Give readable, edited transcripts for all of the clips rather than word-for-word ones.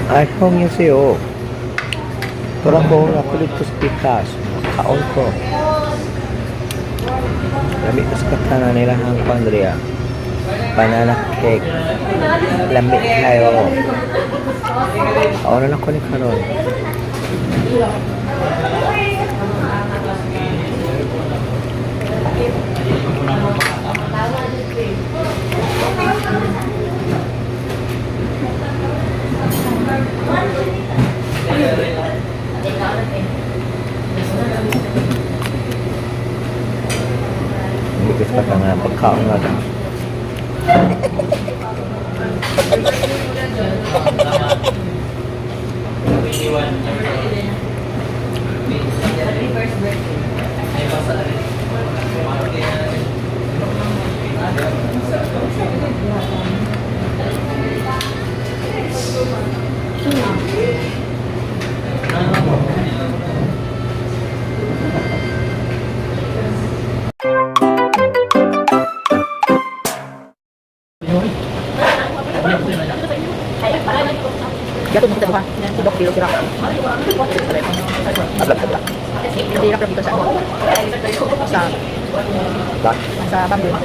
안녕하세요. 돌아온 아크리토 스피커스 kaon ko. Lami tas katana nila ang Andrea. Banana cake. Lami kayo. Kaon na ko ni karon. Ikis pa nga pagkaon nga daw. Gato mo kita bukan. Sidok dilo sira. Ablak. Hindi ra dito sa sa Bak. sa bambu. Ano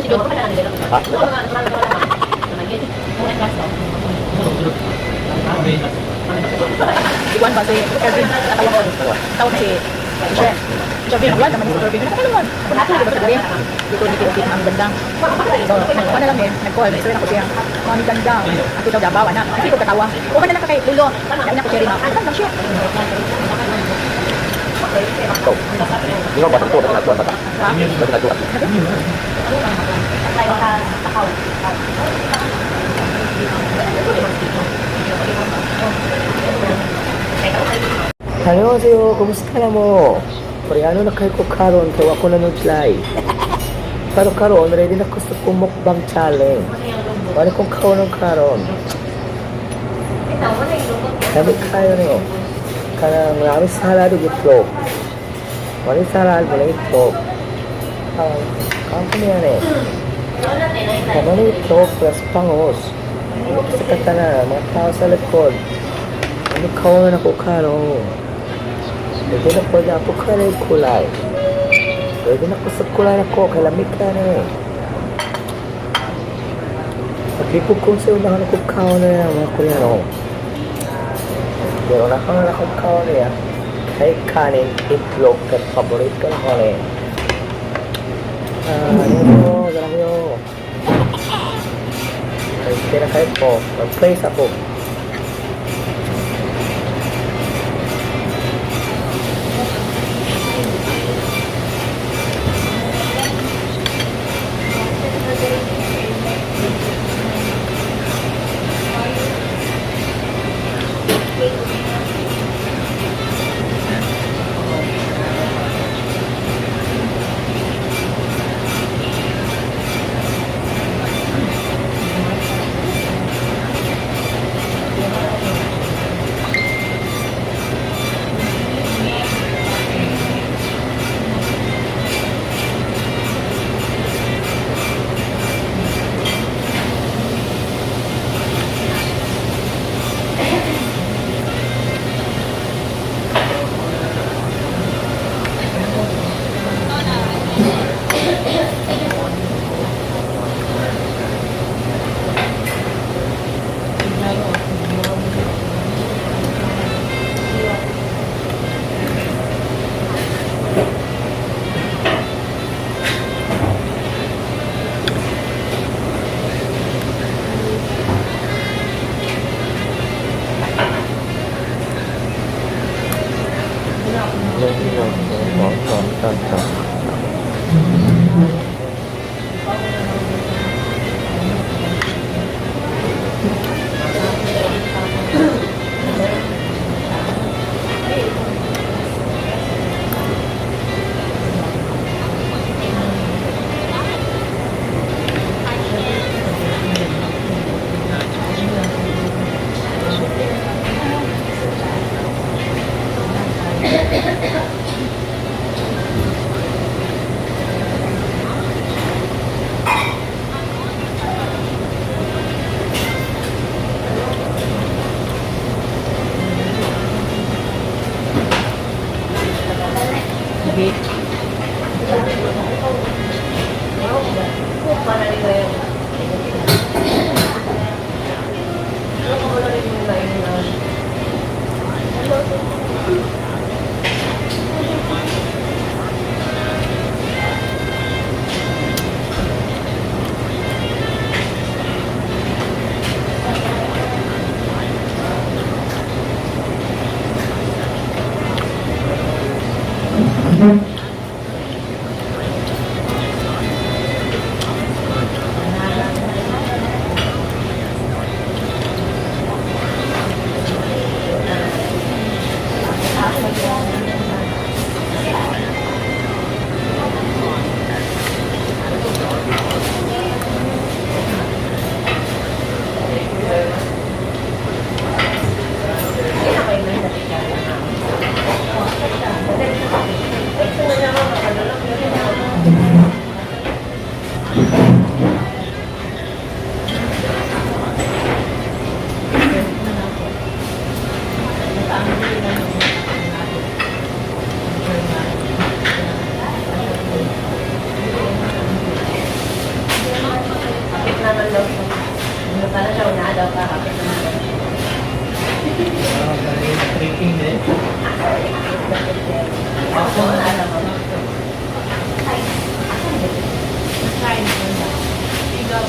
dito? Ha? Iwan ba si Kevin? Tawag si Chef. Sabi ng wala naman si Kevin. Ano naman? Ako na ba sabi? Dito dito ang ganda. So, ano lang eh, nag-call, may na ko siya. Mami ganda. Ako daw dabaw na. Kasi ko katawa. O ka na lang kay Lulo. Dahil na ko Cherry ma. Ano lang siya? Ikaw. Di ba basta po na nagtuwa bata? Basta nagtuwa. 안녕하세요. kumusta na mo? Koreano na kayo ko karon kaya ako na nag-fly. Pero karon ready na ko sa kumukbang challenge. Wala kong kaon ng karon. Sabi kayo niyo. Kanang marami salad ug itlog. Wala salad wala itlog. Kampanya yan eh. Wala itlog plus pangos. Sa katana, mga tao sa likod. Ano kaon na ako karon? Pwede na po na ako kulay. Pwede na ko sa kulay na ko, kalamig ka na eh. Pagkipog kong sa unahan ako kaon na yan, mga Koreano. Pero nakang akong kaon na yan, kay kanin, itlog, at paborit ka na ko na eh. Dami nyo. Pwede na kayo po, mag-place ako. Tricking din. Kain mo na. Ikaw,